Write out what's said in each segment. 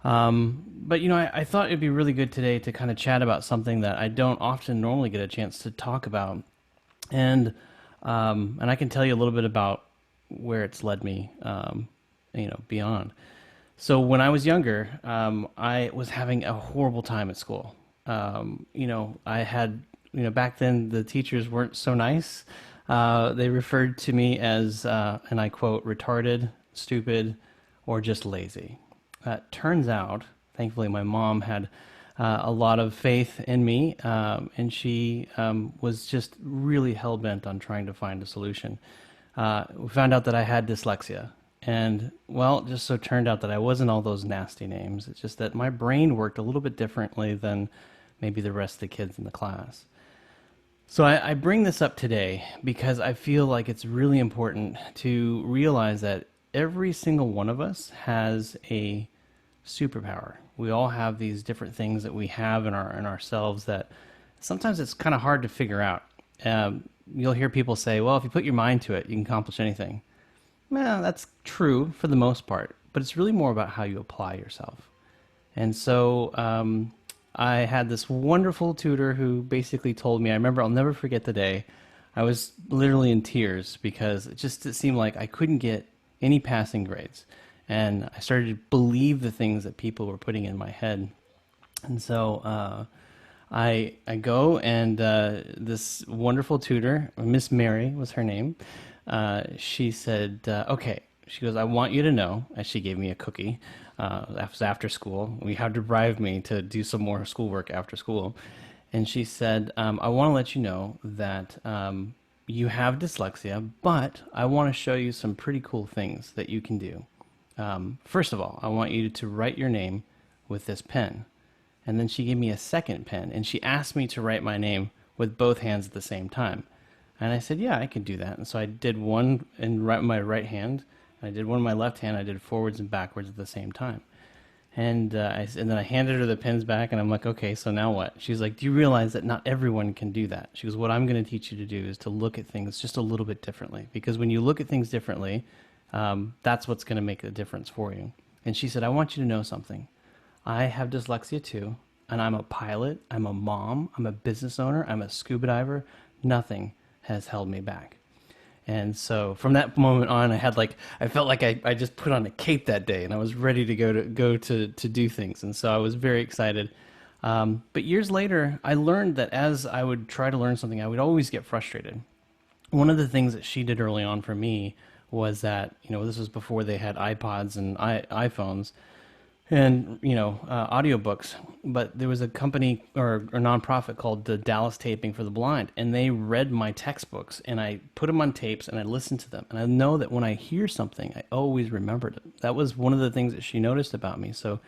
But I thought it'd be really good today to kind of chat about something that I don't often normally get a chance to talk about, and and I can tell you a little bit about where it's led me, beyond. So when I was younger, I was having a horrible time at school. I had, back then the teachers weren't so nice. They referred to me as, and I quote, retarded, stupid, or just lazy. Turns out, thankfully, my mom had a lot of faith in me, and she was just really hell bent on trying to find a solution. We found out that I had dyslexia. And, well, it just so turned out that I wasn't all those nasty names. It's just that my brain worked a little bit differently than maybe the rest of the kids in the class. So I bring this up today because I feel like it's really important to realize that every single one of us has a superpower. We all have these different things that we have in ourselves that sometimes it's kind of hard to figure out. You'll hear people say, "Well, if you put your mind to it, you can accomplish anything." Well, that's true for the most part, but it's really more about how you apply yourself. And so I had this wonderful tutor who basically told me, I remember, I'll never forget the day. I was literally in tears because it seemed like I couldn't get any passing grades. And I started to believe the things that people were putting in my head. And so I go and this wonderful tutor, Miss Mary was her name, she said, okay, she goes, I want you to know, and she gave me a cookie. That was after school. We had to bribe me to do some more schoolwork after school. And she said, I want to let you know that you have dyslexia, but I want to show you some pretty cool things that you can do. First of all, I want you to write your name with this pen. And then she gave me a second pen, and she asked me to write my name with both hands at the same time. And I said, yeah, I can do that. And so I did one in my right hand, I did one in my left hand, I did forwards and backwards at the same time. And then I handed her the pens back, and I'm like, okay, so now what? She's like, do you realize that not everyone can do that? She goes, what I'm going to teach you to do is to look at things just a little bit differently. Because when you look at things differently, that's what's going to make a difference for you. And she said, I want you to know something. I have dyslexia too, and I'm a pilot, I'm a mom, I'm a business owner, I'm a scuba diver. Nothing has held me back. And so from that moment on, I felt like I just put on a cape that day, and I was ready to go to do things. And so I was very excited. But years later, I learned that as I would try to learn something, I would always get frustrated. One of the things that she did early on for me was that, this was before they had iPods and iPhones and, audiobooks. But there was a company or a nonprofit called the Dallas Taping for the Blind, and they read my textbooks, and I put them on tapes, and I listened to them. And I know that when I hear something, I always remembered it. That was one of the things that she noticed about me. So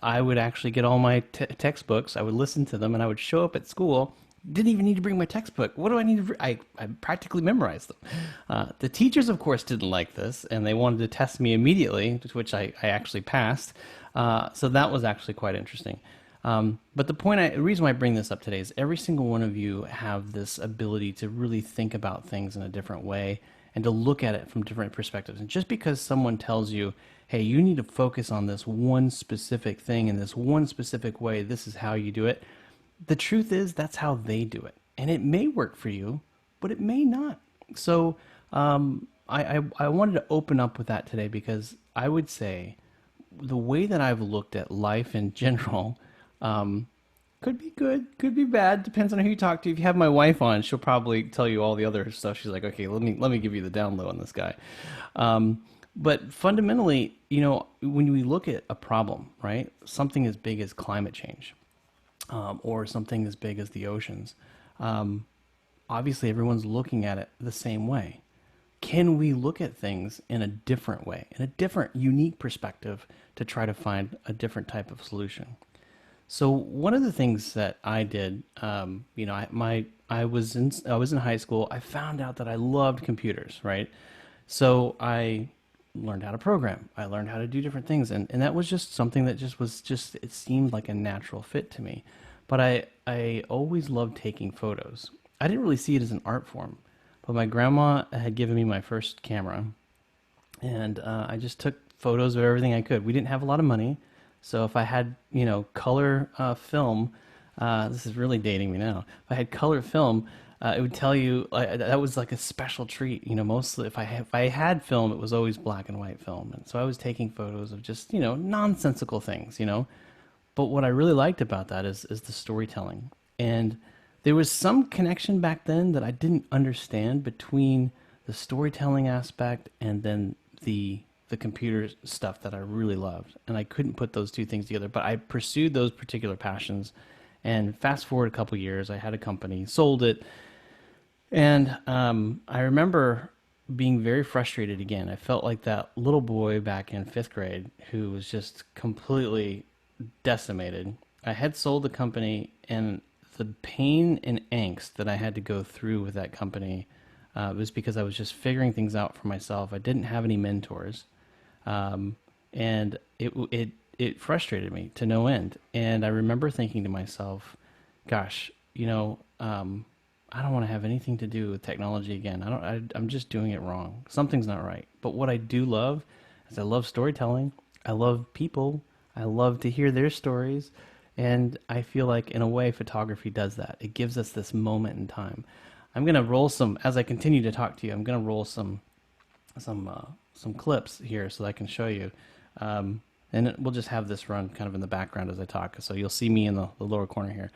I would actually get all my textbooks, I would listen to them, and I would show up at school. Didn't even need to bring my textbook. What do I need to I practically memorized them. The teachers, of course, didn't like this, and they wanted to test me immediately, which I actually passed. So that was actually quite interesting. But the reason why I bring this up today is every single one of you have this ability to really think about things in a different way and to look at it from different perspectives. And just because someone tells you, hey, you need to focus on this one specific thing in this one specific way, this is how you do it. The truth is that's how they do it. And it may work for you, but it may not. So I wanted to open up with that today because I would say the way that I've looked at life in general could be good, could be bad, depends on who you talk to. If you have my wife on, she'll probably tell you all the other stuff. She's like, okay, let me give you the down low on this guy. But fundamentally, when we look at a problem, right, something as big as climate change, or something as big as the oceans, obviously everyone's looking at it the same way. Can we look at things in a different way, in a different, unique perspective to try to find a different type of solution? So one of the things that I did, I was in high school. I found out that I loved computers, right? So I learned how to program. I learned how to do different things, and that was just something that it seemed like a natural fit to me. But I always loved taking photos. I didn't really see it as an art form, but my grandma had given me my first camera, and I just took photos of everything I could. We didn't have a lot of money, So if I had, color film, this is really dating me now. If I had color film, it would tell you that was like a special treat. Mostly if I had film, it was always black and white film, and so I was taking photos of just nonsensical things. But what I really liked about that is the storytelling, and there was some connection back then that I didn't understand between the storytelling aspect and then the computer stuff that I really loved, and I couldn't put those two things together. But I pursued those particular passions, and fast forward a couple years, I had a company, sold it, and I remember being very frustrated again. I felt like that little boy back in fifth grade who was just completely decimated. I had sold the company, and the pain and angst that I had to go through with that company was because I was just figuring things out for myself. I didn't have any mentors, and it frustrated me to no end. And I remember thinking to myself, "Gosh, I don't want to have anything to do with technology again. I'm just doing it wrong. Something's not right." But what I do love is I love storytelling. I love people. I love to hear their stories. And I feel like, in a way, photography does that. It gives us this moment in time. I'm going to roll as I continue to talk to you, I'm going to roll some clips here so that I can show you. And we'll just have this run kind of in the background as I talk. So you'll see me in the lower corner here.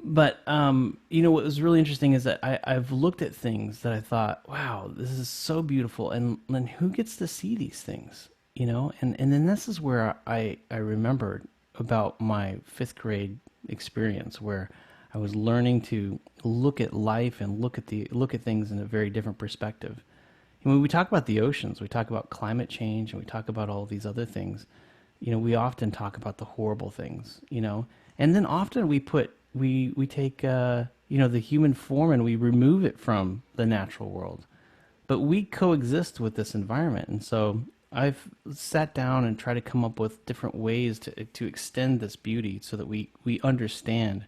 But, what was really interesting is that I've looked at things that I thought, wow, this is so beautiful. And then who gets to see these things? And then this is where I remembered about my fifth grade experience, where I was learning to look at life and look at things in a very different perspective. And when we talk about the oceans, we talk about climate change, and we talk about all these other things. We often talk about the horrible things, and then often we take the human form and we remove it from the natural world, but we coexist with this environment. And so I've sat down and tried to come up with different ways to extend this beauty so that we understand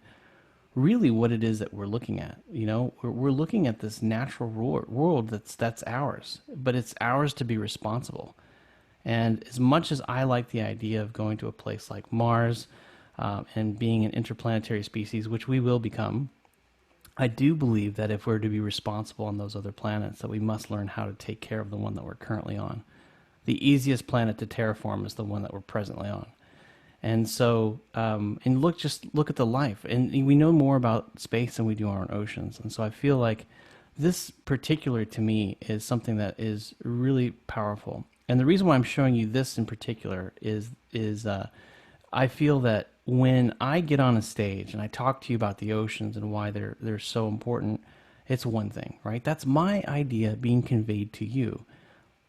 really what it is that we're looking at. We're looking at this natural world that's ours, but it's ours to be responsible. And as much as I like the idea of going to a place like Mars, and being an interplanetary species, which we will become, I do believe that if we're to be responsible on those other planets, that we must learn how to take care of the one that we're currently on. The easiest planet to terraform is the one that we're presently on. And so, and look at the life. And we know more about space than we do our own oceans. And so I feel like this particular, to me, is something that is really powerful. And the reason why I'm showing you this in particular is I feel that when I get on a stage and I talk to you about the oceans and why they're so important, it's one thing, right? That's my idea being conveyed to you.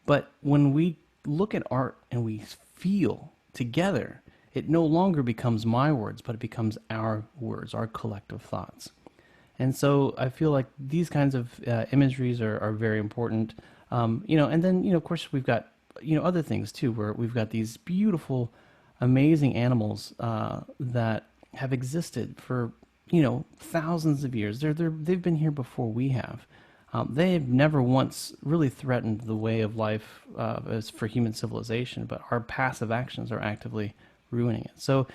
But when we look at art and we feel together, it no longer becomes my words, but it becomes our words, our collective thoughts. And so I feel like these kinds of imageries are very important. And then, of course, we've got, other things too, where we've got these beautiful, amazing animals that have existed for, thousands of years. They've been here before we have. They have never once really threatened the way of life as for human civilization, but our passive actions are actively ruining it. So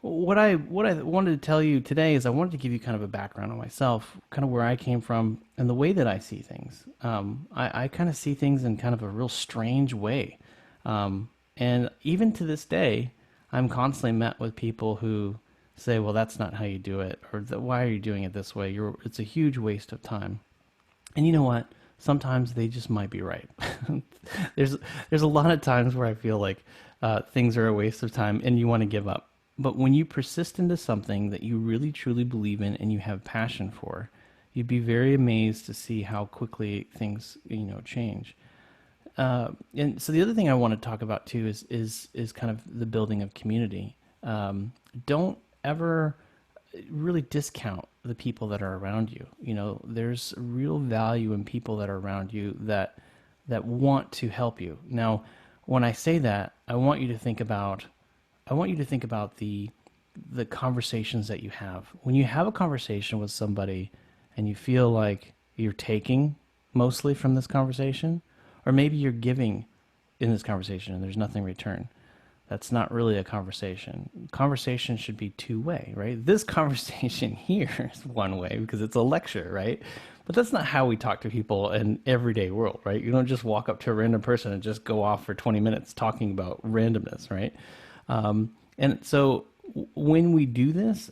what I wanted to tell you today is I wanted to give you kind of a background on myself, kind of where I came from and the way that I see things. I kind of see things in kind of a real strange way. And even to this day, I'm constantly met with people who say, well, that's not how you do it, or why are you doing it this way? It's a huge waste of time. And you know what? Sometimes they just might be right. There's a lot of times where I feel like things are a waste of time and you want to give up. But when you persist into something that you really truly believe in and you have passion for, you'd be very amazed to see how quickly things change. And so the other thing I want to talk about too is kind of the building of community. Don't ever really discount the people that are around you. There's real value in people that are around you that want to help you. Now, when I say that, I want you to think about the conversations that you have. When you have a conversation with somebody and you feel like you're taking mostly from this conversation, or maybe you're giving in this conversation and there's nothing in return, that's not really a conversation. Conversation should be two-way, right? This conversation here is one way because it's a lecture, right? But that's not how we talk to people in everyday world, right? You don't just walk up to a random person and just go off for 20 minutes talking about randomness, right? And so when we do this,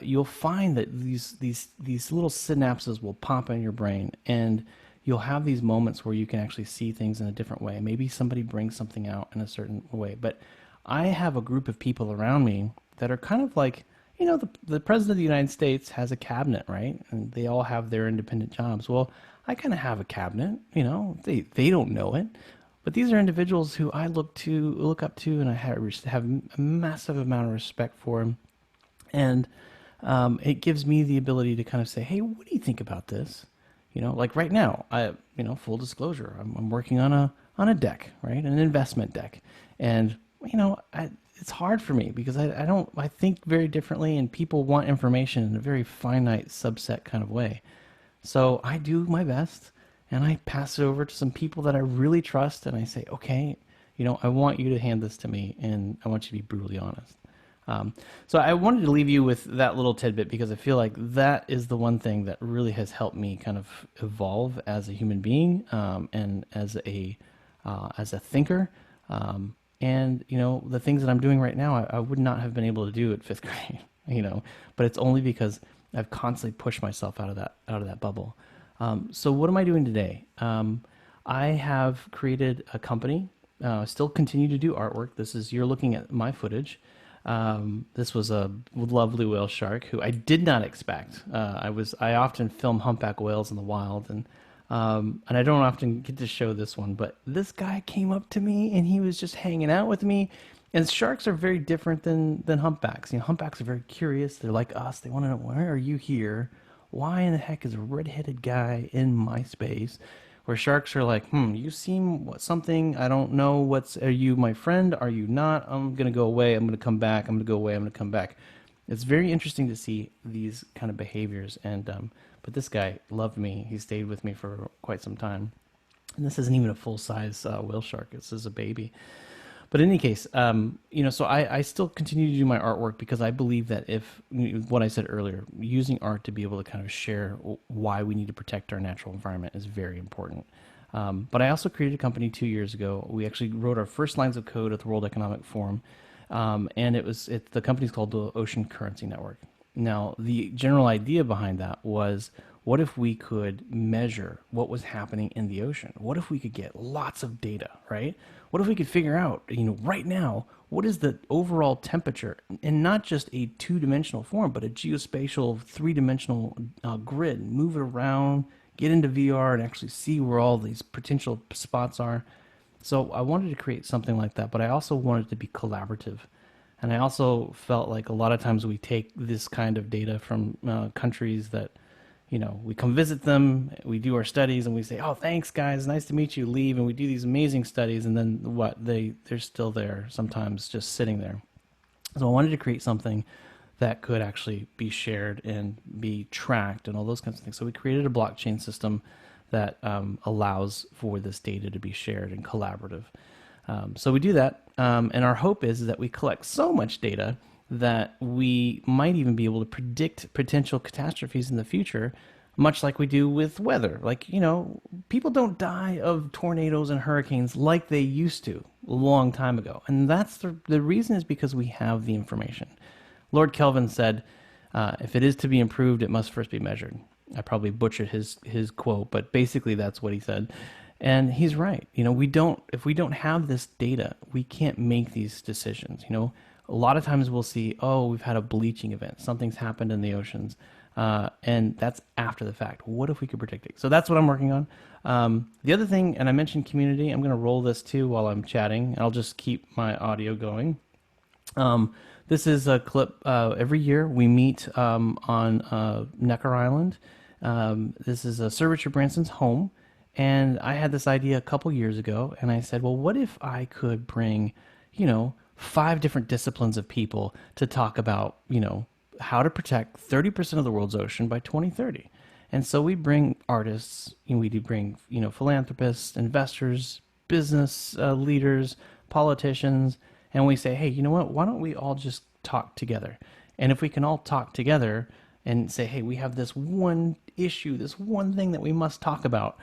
you'll find that these little synapses will pop in your brain, and you'll have these moments where you can actually see things in a different way. Maybe somebody brings something out in a certain way. But I have a group of people around me that are kind of like, the president of the United States has a cabinet, right? And they all have their independent jobs. Well, I kind of have a cabinet, they don't know it. But these are individuals who I look up to, and I have a massive amount of respect for them. And it gives me the ability to kind of say, hey, what do you think about this? Like right now, full disclosure, I'm working on a deck, right? An investment deck. And, it's hard for me because I think very differently, and people want information in a very finite subset kind of way. So I do my best, and I pass it over to some people that I really trust, and I say, okay, I want you to hand this to me, and I want you to be brutally honest. So I wanted to leave you with that little tidbit because I feel like that is the one thing that really has helped me kind of evolve as a human being, and as a thinker. And the things that I'm doing right now, I would not have been able to do at fifth grade, but it's only because I've constantly pushed myself out of that bubble. So what am I doing today? I have created a company, still continue to do artwork. You're looking at my footage. This was a lovely whale shark who I did not expect. I often film humpback whales in the wild, and I don't often get to show this one, but this guy came up to me and he was just hanging out with me. And sharks are very different than humpbacks. Humpbacks are very curious. They're like us. They want to know, why are you here? Why in the heck is a red-headed guy in my space? Where sharks are like, you seem something, I don't know, are you my friend? Are you not? I'm going to go away. I'm going to come back. I'm going to go away. I'm going to come back. It's very interesting to see these kind of behaviors. And but this guy loved me. He stayed with me for quite some time. And this isn't even a full-size whale shark. This is a baby. But in any case, so I still continue to do my artwork because I believe that what I said earlier, using art to be able to kind of share why we need to protect our natural environment is very important. But I also created a company 2 years ago. We actually wrote our first lines of code at the World Economic Forum. And the company's called the Ocean Currency Network. Now, the general idea behind that was, what if we could measure what was happening in the ocean? What if we could get lots of data, right? What if we could figure out, right now, what is the overall temperature, and not just a two-dimensional form, but a geospatial, three-dimensional grid, move it around, get into VR and actually see where all these potential spots are. So I wanted to create something like that, but I also wanted it to be collaborative. And I also felt like a lot of times we take this kind of data from countries that, we come visit them, we do our studies, and we say, oh, thanks, guys, nice to meet you, leave, and we do these amazing studies, and then they're still there, sometimes just sitting there. So I wanted to create something that could actually be shared and be tracked and all those kinds of things. So we created a blockchain system that allows for this data to be shared and collaborative. So we do that, and our hope is that we collect so much data that we might even be able to predict potential catastrophes in the future, much like we do with weather. Like, people don't die of tornadoes and hurricanes like they used to a long time ago. And that's the reason is because we have the information. Lord Kelvin said, if it is to be improved, it must first be measured. I probably butchered his quote, but basically that's what he said. And he's right. If we don't have this data, we can't make these decisions. A lot of times we'll see, we've had a bleaching event. Something's happened in the oceans. And that's after the fact. What if we could predict it? So that's what I'm working on. The other thing, and I mentioned community, I'm going to roll this too while I'm chatting. I'll just keep my audio going. This is a clip. Every year we meet on Necker Island. This is Sir Richard Branson's home. And I had this idea a couple years ago, and I said, well, what if I could bring, 5 different disciplines of people to talk about, how to protect 30% of the world's ocean by 2030. And so we bring artists, we do bring, philanthropists, investors, business leaders, politicians, and we say, hey, you know what? Why don't we all just talk together? And if we can all talk together and say, hey, we have this one issue, this one thing that we must talk about,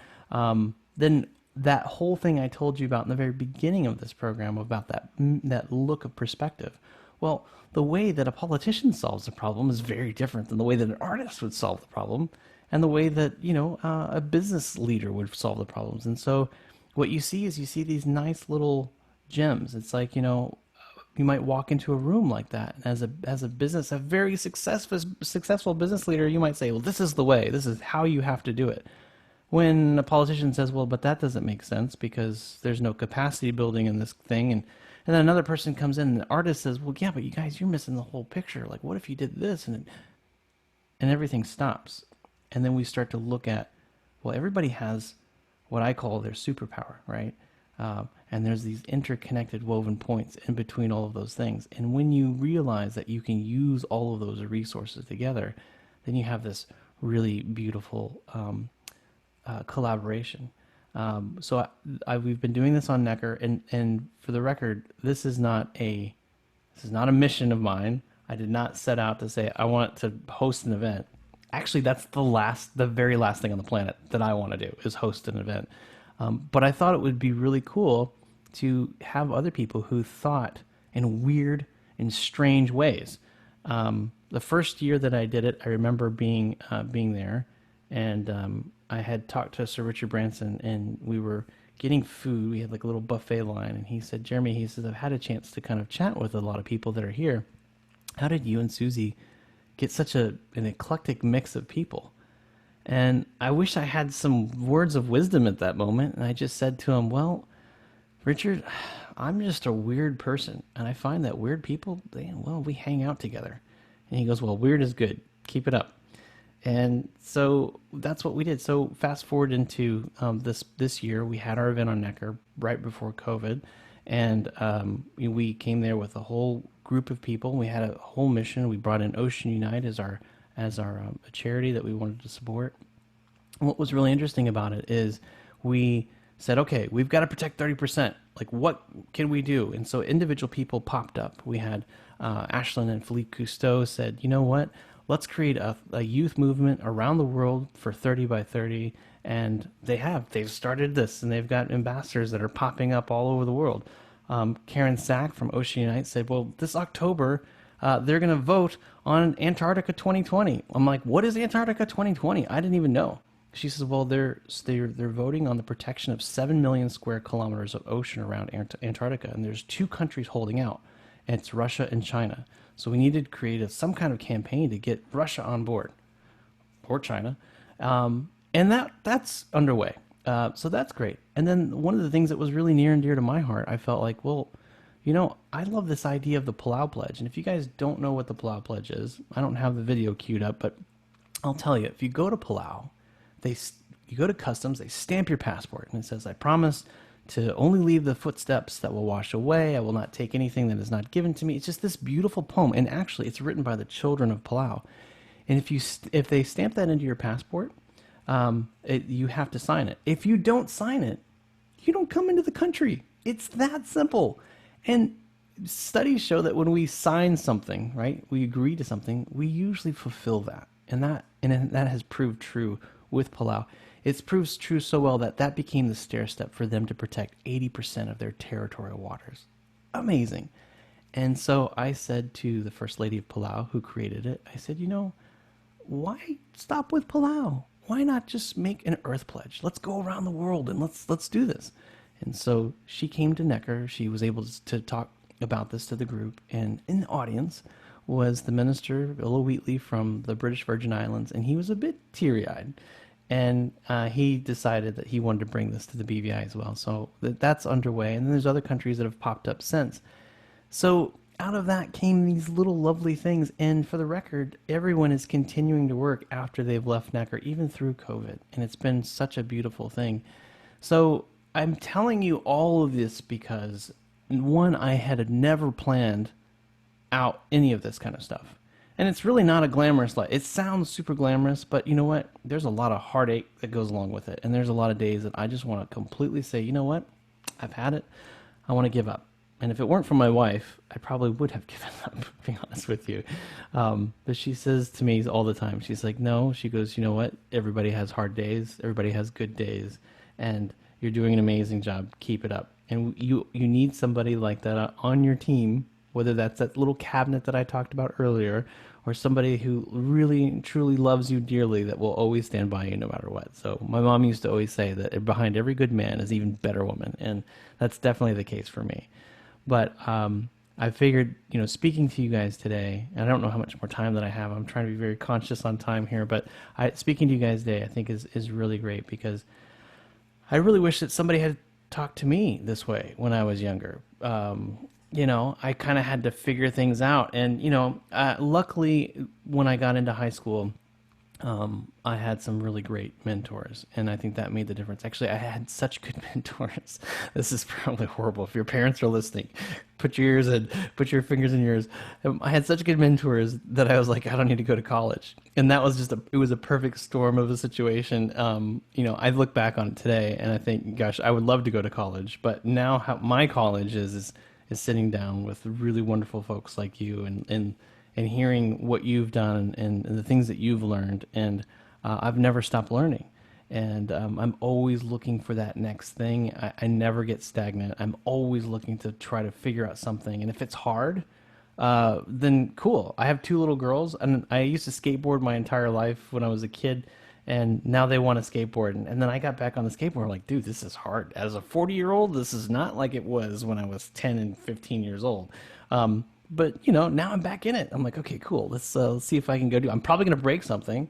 then that whole thing I told you about in the very beginning of this program about that look of perspective. Well, the way that a politician solves a problem is very different than the way that an artist would solve the problem, and the way that a business leader would solve the problems. And so, what you see is these nice little gems. It's like you might walk into a room like that as a very successful business leader. You might say, well, this is the way. This is how you have to do it. When a politician says, well, but that doesn't make sense because there's no capacity building in this thing, and then another person comes in and the artist says, well, yeah, but you guys, you're missing the whole picture. Like, what if you did this? And everything stops. And then we start to look at, well, everybody has what I call their superpower, right? And there's these interconnected woven points in between all of those things. And when you realize that you can use all of those resources together, then you have this really beautiful collaboration. So we've been doing this on Necker, and for the record, this is not a mission of mine. I did not set out to say I want to host an event. Actually, that's the very last thing on the planet that I want to do is host an event. But I thought it would be really cool to have other people who thought in weird and strange ways. The first year that I did it, I remember being there, and I had talked to Sir Richard Branson, and we were getting food. We had like a little buffet line, and he said, Jeremy, he says, I've had a chance to kind of chat with a lot of people that are here. How did you and Susie get such an eclectic mix of people? And I wish I had some words of wisdom at that moment. And I just said to him, well, Richard, I'm just a weird person. And I find that weird people, we hang out together. And he goes, well, weird is good. Keep it up. And so that's what we did. So fast forward into this year, we had our event on Necker right before COVID. And we came there with a whole group of people. We had a whole mission. We brought in Ocean.Unite as our a charity that we wanted to support. And what was really interesting about it is we said, okay, we've got to protect 30%. Like, what can we do? And so individual people popped up. We had Ashlyn and Philippe Cousteau said, you know what? Let's create a youth movement around the world for 30 by 30. And they've started this, and they've got ambassadors that are popping up all over the world. Karen Sack from Ocean.Unite said, well, this October, they're going to vote on Antarctica 2020. I'm like, what is Antarctica 2020? I didn't even know. She says, well, they're voting on the protection of 7 million square kilometers of ocean around Antarctica, and there's 2 countries holding out, and it's Russia and China. So we needed to create some kind of campaign to get Russia on board, or China, and that's underway. So that's great. And then one of the things that was really near and dear to my heart, I felt like, well, I love this idea of the Palau Pledge. And if you guys don't know what the Palau Pledge is, I don't have the video queued up, but I'll tell you, if you go to Palau, you go to customs, they stamp your passport, and it says, I promise to only leave the footsteps that will wash away. I will not take anything that is not given to me. It's just this beautiful poem. And actually, it's written by the children of Palau. And if they stamp that into your passport, you have to sign it. If you don't sign it, you don't come into the country. It's that simple. And studies show that when we sign something, right, we agree to something, we usually fulfill that. And that has proved true with Palau. It's proved true so well that became the stair step for them to protect 80% of their territorial waters. Amazing. And so I said to the First Lady of Palau, who created it, I said, why stop with Palau? Why not just make an Earth Pledge? Let's go around the world and let's do this. And so she came to Necker. She was able to talk about this to the group. And in the audience was the minister, Bill Wheatley, from the British Virgin Islands. And he was a bit teary-eyed. And he decided that he wanted to bring this to the BVI as well. So that's underway. And then there's other countries that have popped up since. So out of that came these little lovely things. And for the record, everyone is continuing to work after they've left Necker, even through COVID. And it's been such a beautiful thing. So I'm telling you all of this because, one, I had never planned out any of this kind of stuff. And it's really not a glamorous life. It sounds super glamorous, but you know what? There's a lot of heartache that goes along with it. And there's a lot of days that I just want to completely say, you know what? I've had it. I want to give up. And if it weren't for my wife, I probably would have given up, to be honest with you. But she says to me all the time, she's like, no, she goes, you know what? Everybody has hard days. Everybody has good days. And you're doing an amazing job. Keep it up. And you need somebody like that on your team, whether that's that little cabinet that I talked about earlier, or somebody who really truly loves you dearly that will always stand by you no matter what. So my mom used to always say that behind every good man is an even better woman, and that's definitely the case for me. But I figured, speaking to you guys today, and I don't know how much more time that I have. I'm trying to be very conscious on time here, but speaking to you guys today, I think is really great because I really wish that somebody had talked to me this way when I was younger. I kind of had to figure things out. And, luckily, when I got into high school, I had some really great mentors, and I think that made the difference. Actually, I had such good mentors. This is probably horrible. If your parents are listening, put your ears in, put your fingers in yours. I had such good mentors that I was like, I don't need to go to college, and that was it was a perfect storm of a situation. I look back on it today, and I think, gosh, I would love to go to college, but now how my college is sitting down with really wonderful folks like you, and hearing what you've done and the things that you've learned. And I've never stopped learning. And I'm always looking for that next thing. I never get stagnant. I'm always looking to try to figure out something. And if it's hard, then cool. I have two little girls, and I used to skateboard my entire life when I was a kid. And now they want to skateboard. And then I got back on the skateboard. Like, dude, this is hard. As a 40-year-old, this is not like it was when I was 10 and 15 years old. But now I'm back in it. I'm like, okay, cool. Let's see if I can go do. I'm probably gonna break something,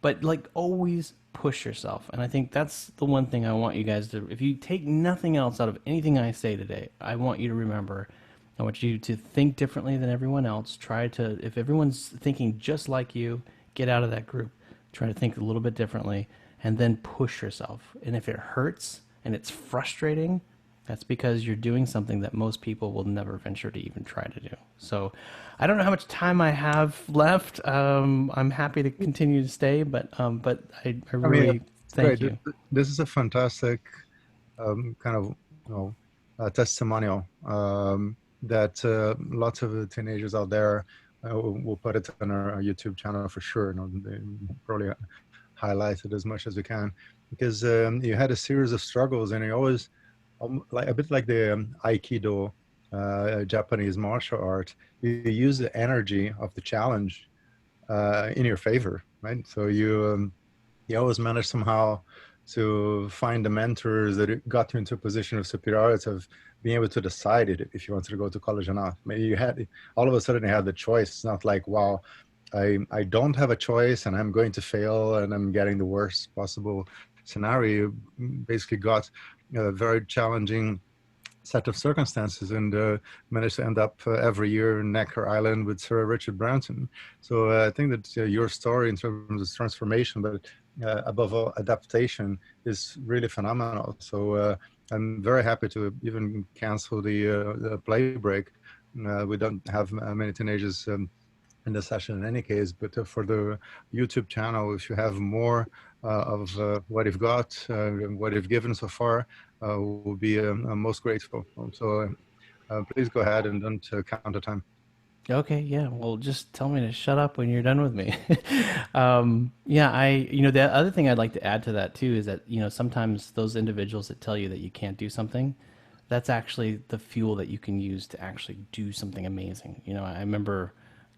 but like always push yourself. And I think that's the one thing I want you guys to. If you take nothing else out of anything I say today, I want you to remember. I want you to think differently than everyone else. Try to, if everyone's thinking just like you, get out of that group. Try to think a little bit differently, and then push yourself. And if it hurts and it's frustrating, that's because you're doing something that most people will never venture to even try to do. So I don't know how much time I have left. I'm happy to continue to stay, but I really It's thank great. you. This is a fantastic kind of testimonial that lots of the teenagers out there will put it on our YouTube channel for sure. They probably highlight it as much as we can, because you had a series of struggles, and you always like a bit like the Aikido, Japanese martial art. You use the energy of the challenge in your favor, right? So you always manage somehow to find the mentors that got you into a position of superiority, of being able to decide if you wanted to go to college or not. Maybe you had, all of a sudden you had the choice. It's not like, wow, I don't have a choice and I'm going to fail and I'm getting the worst possible scenario. You basically got a very challenging set of circumstances, and managed to end up every year in Necker Island with Sir Richard Branson. So I think that your story in terms of transformation, but above all adaptation, is really phenomenal. So I'm very happy to even cancel the play break. We don't have many teenagers in the session in any case, but for the YouTube channel, if you have more of what you've got, what you've given so far, we'll be most grateful. So please go ahead and don't count the time. Okay, yeah. Well, just tell me to shut up when you're done with me. Yeah, the other thing I'd like to add to that too is that, sometimes those individuals that tell you that you can't do something, that's actually the fuel that you can use to actually do something amazing. I remember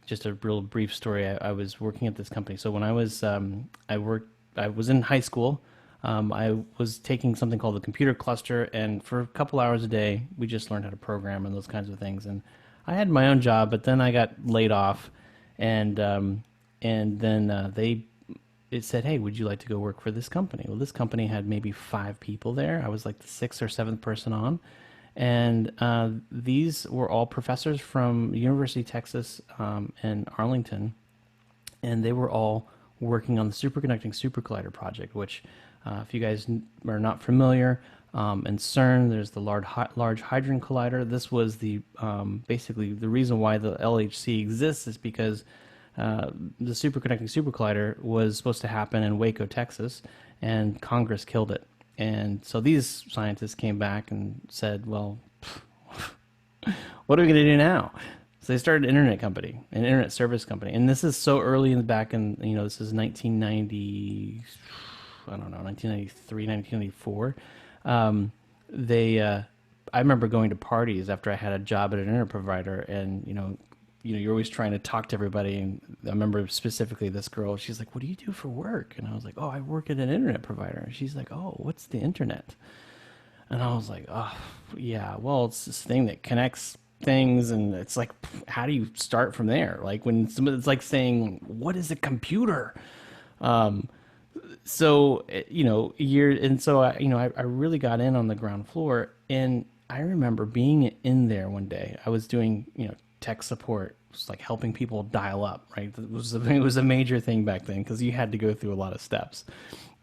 just a real brief story. I was working at this company. So when I was in high school. I was taking something called the computer cluster, and for a couple hours a day, we just learned how to program and those kinds of things. And I had my own job, but then I got laid off, and then it said, "Hey, would you like to go work for this company?" Well, this company had maybe 5 people there. I was like the sixth or seventh person on, and these were all professors from University of Texas and Arlington, and they were all working on the superconducting supercollider project, which, if you guys are not familiar, in CERN, there's the Large Hadron Collider. This was the basically the reason why the LHC exists is because the superconducting supercollider was supposed to happen in Waco, Texas, and Congress killed it. And so these scientists came back and said, well, What are we going to do now? So they started an internet company, an internet service company, and this is so early in the back in, this is 1990, I don't know, 1993, 1994. They I remember going to parties after I had a job at an internet provider, and you're always trying to talk to everybody. And I remember specifically this girl. She's like, "What do you do for work?" And I was like, "Oh, I work at an internet provider." And she's like, "Oh, what's the internet?" And I was like, "Oh, yeah. Well, it's this thing that connects things, and it's like, how do you start from there? Like when somebody, it's like saying, what is a computer?" So year and so I really got in on the ground floor, and I remember being in there one day. I was doing tech support, just like helping people dial up, right? It was a major thing back then because you had to go through a lot of steps,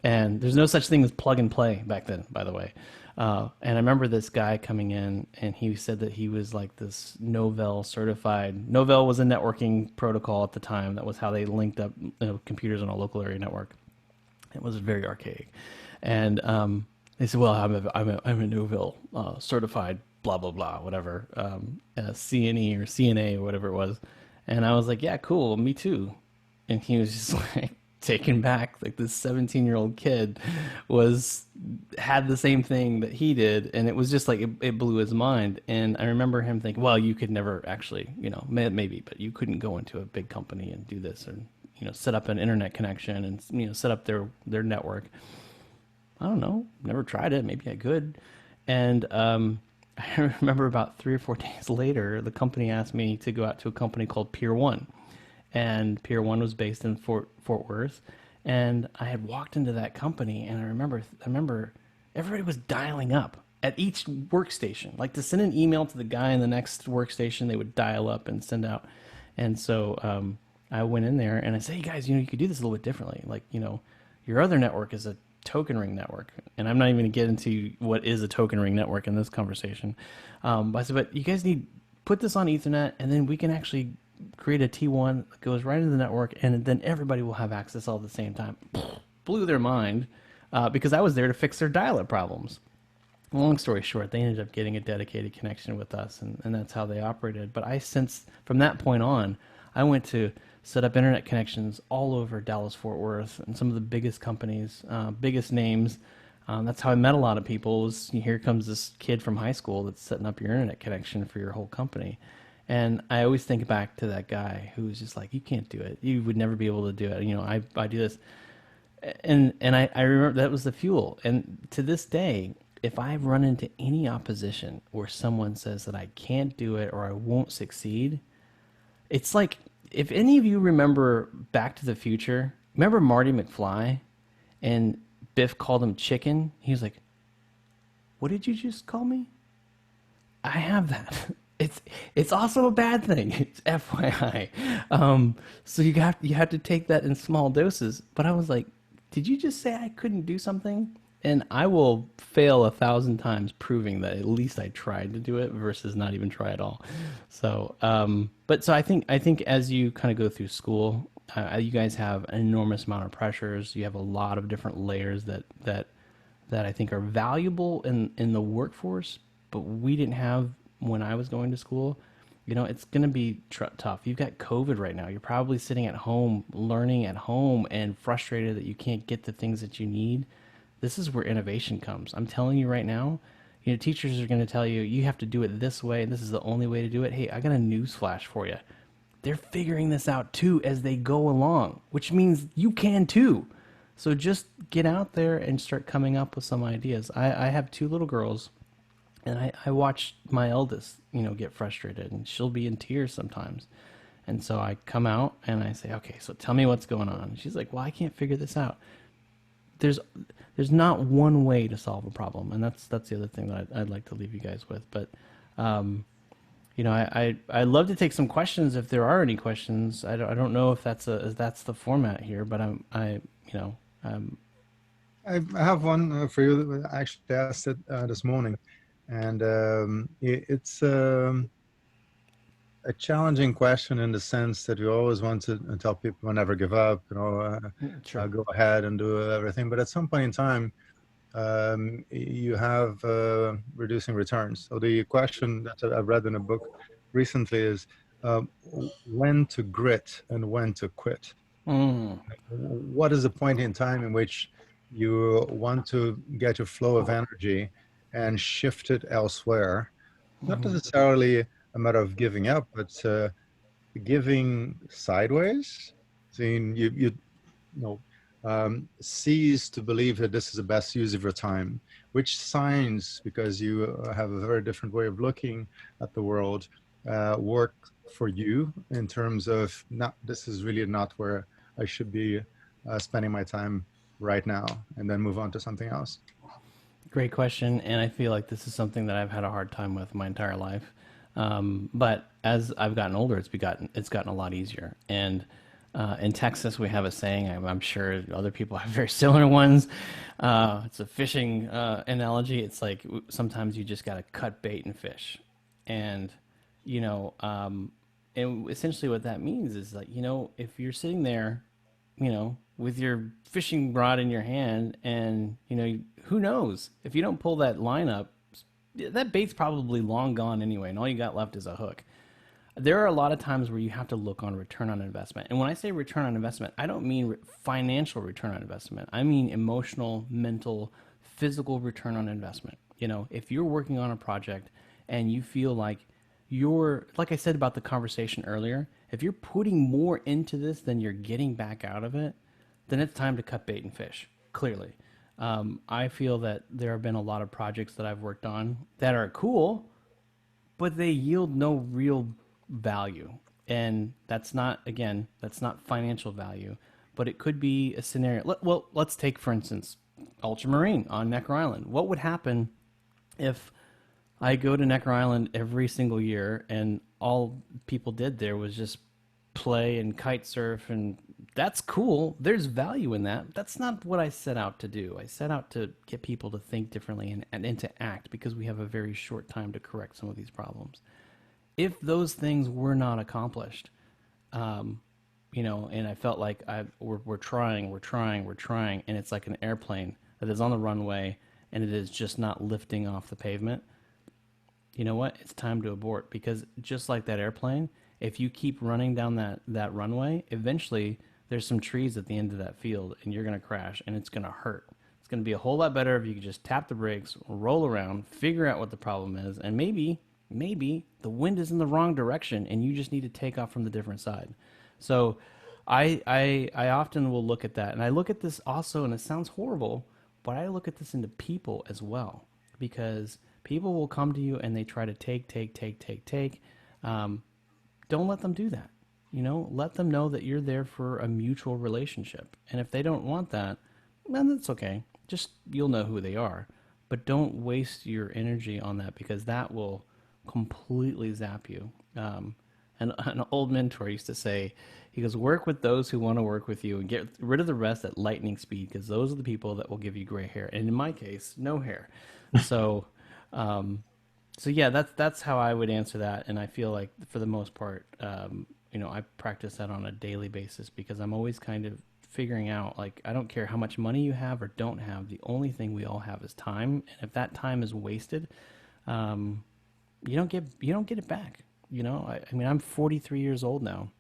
and there's no such thing as plug and play back then, by the way. And I remember this guy coming in, and he said that he was like this Novell certified. Novell was a networking protocol at the time. That was how they linked up computers on a local area network. It was very archaic, and they said, "Well, I'm a Newville certified blah blah blah whatever CNE or CNA or whatever it was," and I was like, "Yeah, cool, me too." And he was just like taken back, like this 17-year-old kid was had the same thing that he did, and it was just like it blew his mind. And I remember him thinking, "Well, you could never actually, maybe, but you couldn't go into a big company and do this and." Set up an internet connection and set up their network. I don't know, never tried it. Maybe I could. And I remember about 3 or 4 days later, the company asked me to go out to a company called Pier One, and Pier One was based in Fort Worth. And I had walked into that company, and I remember everybody was dialing up at each workstation, like to send an email to the guy in the next workstation. They would dial up and send out, and so. I went in there and I said, "Hey guys, you could do this a little bit differently. Like, your other network is a token ring network." And I'm not even going to get into what is a token ring network in this conversation. But I said, "But you guys need put this on Ethernet, and then we can actually create a T1 that goes right into the network, and then everybody will have access all at the same time." Blew their mind because I was there to fix their dial-up problems. Long story short, they ended up getting a dedicated connection with us, and that's how they operated. But I since from that point on, I went to set up internet connections all over Dallas Fort Worth and some of the biggest companies, biggest names. That's how I met a lot of people. Here comes this kid from high school that's setting up your internet connection for your whole company. And I always think back to that guy who was just like, "You can't do it. You would never be able to do it." I do this, and I remember that was the fuel. And to this day, if I run into any opposition where someone says that I can't do it or I won't succeed, it's like if any of you remember Back to the Future, remember Marty McFly, and Biff called him chicken. He was like, "What did you just call me?" I have that. It's also a bad thing. It's FYI. So you have to take that in small doses. But I was like, "Did you just say I couldn't do something?" And I will fail 1,000 times proving that at least I tried to do it versus not even try at all. So, but so I think as you kind of go through school, you guys have an enormous amount of pressures. You have a lot of different layers that I think are valuable in the workforce, but we didn't have when I was going to school. It's going to be tough. You've got COVID right now. You're probably sitting at home, learning at home, and frustrated that you can't get the things that you need. This is where innovation comes. I'm telling you right now, teachers are going to tell you, you have to do it this way, and this is the only way to do it. Hey, I got a news flash for you. They're figuring this out too as they go along, which means you can too. So just get out there and start coming up with some ideas. I have two little girls, and I watch my eldest, get frustrated, and she'll be in tears sometimes. And so I come out and I say, "Okay, so tell me what's going on." And she's like, "Well, I can't figure this out." There's there's not one way to solve a problem, and that's the other thing that I'd like to leave you guys with. But I love to take some questions if there are any questions. I don't know if that's the format here, but I have one for you. I actually asked it this morning, and it's a challenging question in the sense that you always want to tell people never give up, sure. go ahead and do everything. But at some point in time, you have reducing returns. So the question that I read in a book recently is when to grit and when to quit. Mm. What is the point in time in which you want to get your flow of energy and shift it elsewhere? Not Hmm. necessarily a matter of giving up, but giving sideways. Saying know, cease to believe that this is the best use of your time, which signs, because you have a very different way of looking at the world, work for you in terms of not, this is really not where I should be spending my time right now, and then move on to something else. Great question, and I feel like this is something that I've had a hard time with my entire life. But as I've gotten older, it's gotten a lot easier. And in Texas, we have a saying. I'm sure other people have very similar ones. It's a fishing analogy. It's like sometimes you just got to cut bait and fish, and you know, and essentially what that means is like if you're sitting there with your fishing rod in your hand, and who knows if you don't pull that line up, that bait's probably long gone anyway, and all you got left is a hook. There are a lot of times where you have to look on return on investment. And when I say return on investment, I don't mean financial return on investment. I mean emotional, mental, physical return on investment. If you're working on a project and you feel like like I said about the conversation earlier, if you're putting more into this than you're getting back out of it, then it's time to cut bait and fish, clearly. I feel that there have been a lot of projects that I've worked on that are cool, but they yield no real value. And that's not financial value, but it could be a scenario. Well, let's take, for instance, Ultramarine on Necker Island. What would happen if I go to Necker Island every single year and all people did there was just play and kite surf, and that's cool. There's value in that. That's not what I set out to do. I set out to get people to think differently and to act, because we have a very short time to correct some of these problems. If those things were not accomplished, and I felt like we're trying, and it's like an airplane that is on the runway and it is just not lifting off the pavement, you know what? It's time to abort, because just like that airplane, if you keep running down that runway, eventually there's some trees at the end of that field and you're going to crash and it's going to hurt. It's going to be a whole lot better if you could just tap the brakes, roll around, figure out what the problem is, and maybe the wind is in the wrong direction and you just need to take off from the different side. So I often will look at that, and I look at this also, and it sounds horrible, but I look at this into people as well, because people will come to you and they try to take. Um, don't let them do that. Let them know that you're there for a mutual relationship. And if they don't want that, then that's okay. Just you'll know who they are. But don't waste your energy on that, because that will completely zap you. And an old mentor used to say, he goes, work with those who want to work with you and get rid of the rest at lightning speed, because those are the people that will give you gray hair. And in my case, no hair. So, um, so yeah, that's how I would answer that. And I feel like for the most part, I practice that on a daily basis, because I'm always kind of figuring out, like, I don't care how much money you have or don't have. The only thing we all have is time. And if that time is wasted, um, you don't get it back. I mean, I'm 43 years old now.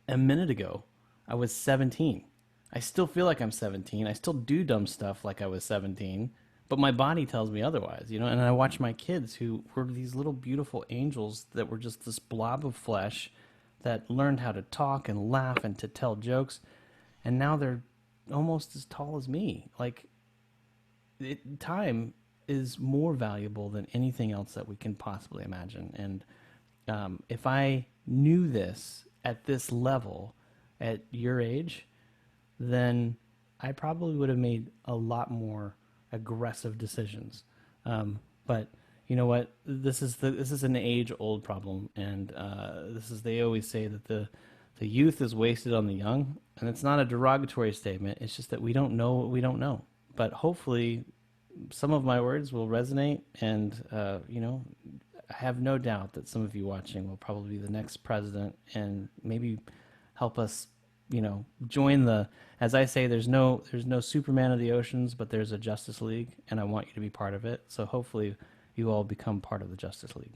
A minute ago, I was 17. I still feel like I'm 17. I still do dumb stuff like I was 17, but my body tells me otherwise. And I watch my kids, who were these little beautiful angels that were just this blob of flesh that learned how to talk and laugh and to tell jokes, and now they're almost as tall as me. Like, time is more valuable than anything else that we can possibly imagine. And if I knew this at this level at your age, then I probably would have made a lot more aggressive decisions. But you know what? This is an age old problem, and they always say that the youth is wasted on the young, and it's not a derogatory statement. It's just that we don't know what we don't know. But hopefully, some of my words will resonate, and I have no doubt that some of you watching will probably be the next president, and maybe help us join as I say, there's no Superman of the oceans, but there's a Justice League, and I want you to be part of it. So hopefully you all become part of the Justice League.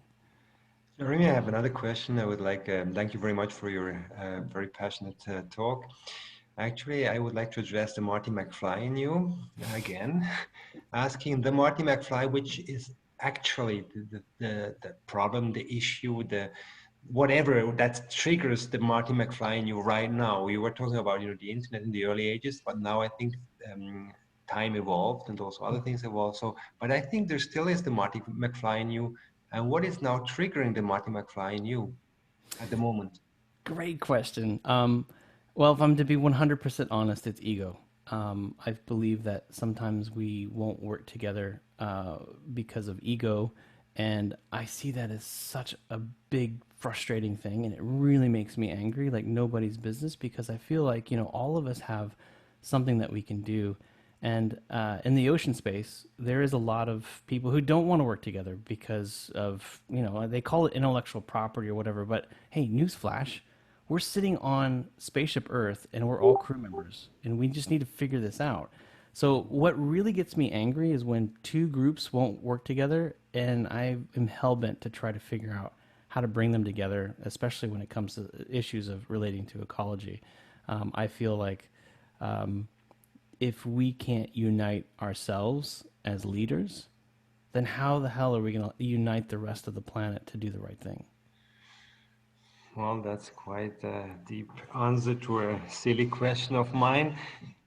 So, Remy, I have another question. I would like, thank you very much for your very passionate talk. Actually, I would like to address the Marty McFly in you again, asking the Marty McFly, which is actually the problem, the issue, the whatever that triggers the Marty McFly in you right now. You were talking about, the internet in the early ages, but now I think um, time evolved and also other things evolved. So, but I think there still is the Marty McFly in you. And what is now triggering the Marty McFly in you at the moment? Great question. Well, if I'm to be 100% honest, it's ego. I believe that sometimes we won't work together because of ego, and I see that as such a big frustrating thing, and it really makes me angry, like nobody's business, because I feel like all of us have something that we can do. And in the ocean space, there is a lot of people who don't want to work together because of, they call it intellectual property or whatever. But hey, newsflash, we're sitting on Spaceship Earth and we're all crew members and we just need to figure this out. So, what really gets me angry is when two groups won't work together, and I am hell bent to try to figure out how to bring them together, especially when it comes to issues of relating to ecology. I feel like if we can't unite ourselves as leaders, then how the hell are we going to unite the rest of the planet to do the right thing? Well, that's quite a deep answer to a silly question of mine.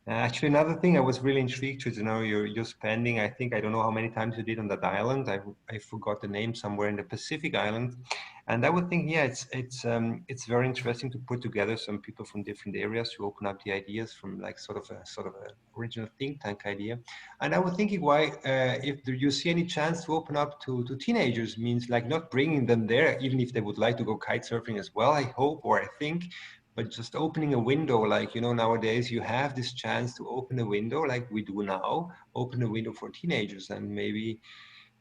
Actually, another thing I was really intrigued to know you're spending. I think I don't know how many times you did on that island. I forgot the name, somewhere in the Pacific Island, and I would think, yeah, it's very interesting to put together some people from different areas to open up the ideas from like sort of a original think tank idea. And I was thinking, why, if you see any chance to open up to teenagers, means like not bringing them there, even if they would like to go kite surfing as well, I hope, or I think, but just opening a window, like, nowadays you have this chance to open a window like we do now, open a window for teenagers. And maybe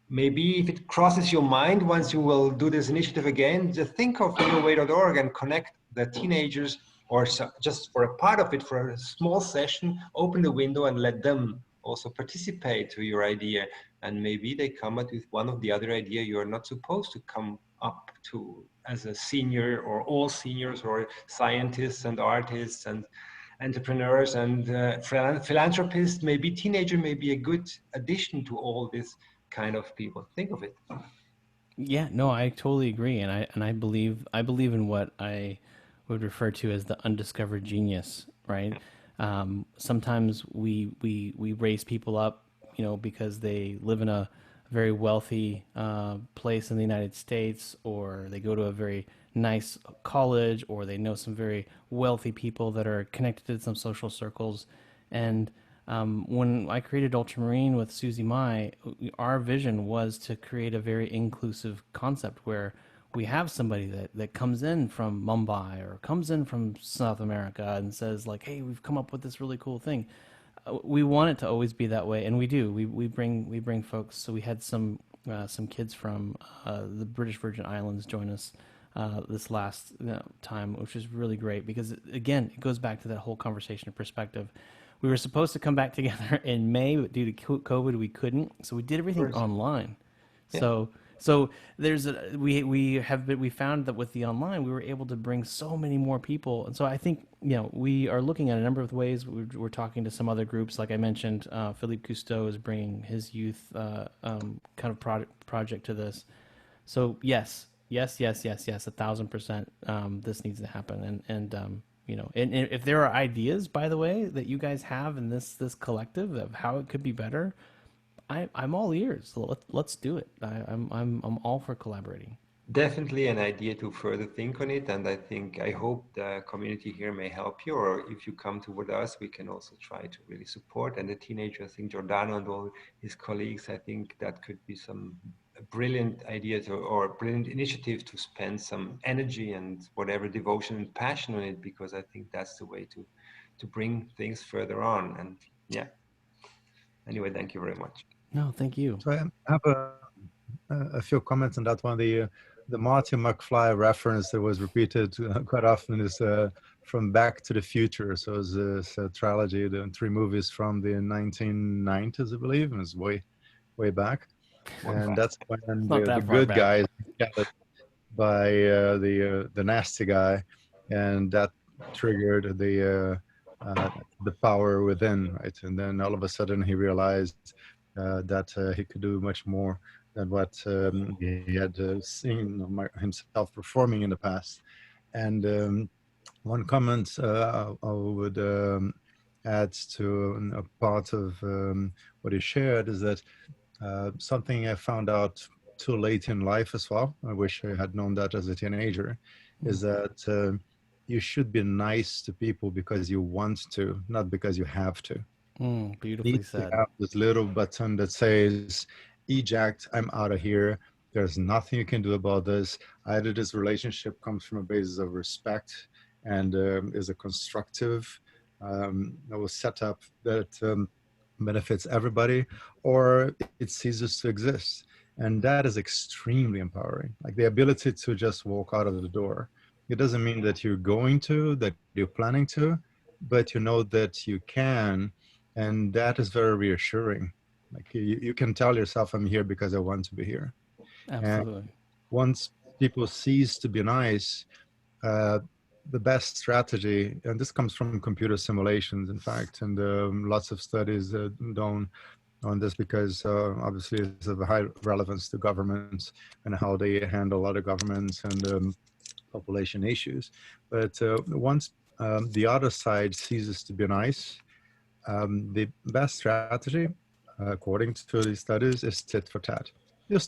if it crosses your mind once you will do this initiative again, just think of NewWay.org and connect the teenagers, or just for a part of it, for a small session, open the window and let them also participate to your idea. And maybe they come up with one of the other idea you're not supposed to come up to as a senior, or all seniors, or scientists and artists and entrepreneurs and philanthropists. Maybe teenager may be a good addition to all this kind of people. Think of it. Yeah, no, I totally agree, and I believe in what I would refer to as the undiscovered genius, right? Sometimes we raise people up, because they live in a very wealthy place in the United States, or they go to a very nice college, or they know some very wealthy people that are connected to some social circles, and when I created Ultramarine with Susie Mai, our vision was to create a very inclusive concept where we have somebody that comes in from Mumbai or comes in from South America and says like, "Hey, we've come up with this really cool thing." We want it to always be that way, and we do. We bring folks. So we had some kids from the British Virgin Islands join us this last time, which is really great because again, it goes back to that whole conversation of perspective. We were supposed to come back together in May, but due to COVID, we couldn't. So we did everything First, online. yeah, So we found that with the online, we were able to bring so many more people. And so I think we are looking at a number of ways. We're talking to some other groups, like I mentioned. Philippe Cousteau is bringing his youth kind of project to this. So yes, yes, yes, yes, yes, 1,000%. This needs to happen, and if there are ideas, by the way, that you guys have in this collective of how it could be better, I'm all ears. So let's do it. I'm all for collaborating. definitely an idea to further think on it. And I hope the community here may help you. Or if you come toward us, we can also try to really support. And the teenager, I think Giordano and all his colleagues, I think that could be some brilliant idea or brilliant initiative to spend some energy and whatever devotion and passion on it, because I think that's the way to bring things further on. And yeah, anyway, thank you very much. No, thank you. So I have a few comments on that one. the Marty McFly reference that was repeated quite often is from Back to the Future. So it's a trilogy, the 3 movies from the 1990s, I believe, and it's way back. And that's when It's not the that far good back. guy is scattered by the nasty guy, and that triggered the power within, right? And then all of a sudden he realized that he could do much more than what he had seen himself performing in the past. And one comment I would add to a part of what he shared is that something I found out too late in life as well, I wish I had known that as a teenager, is that you should be nice to people because you want to, not because you have to. Beautifully Need to said. have this little button that says, eject, I'm out of here. There's nothing you can do about this. Either this relationship comes from a basis of respect and is a constructive setup that benefits everybody, or it ceases to exist. And that is extremely empowering. Like the ability to just walk out of the door. It doesn't mean that you're going to, that you're planning to, but you know that you can, and that is very reassuring. Like you can tell yourself, I'm here because I want to be here. And Absolutely. once people cease to be nice, uh, the best strategy, and this comes from computer simulations, in fact, and lots of studies done on this because obviously it's of high relevance to governments and how they handle other governments and population issues. But once the other side ceases to be nice, the best strategy, according to these studies, is tit for tat.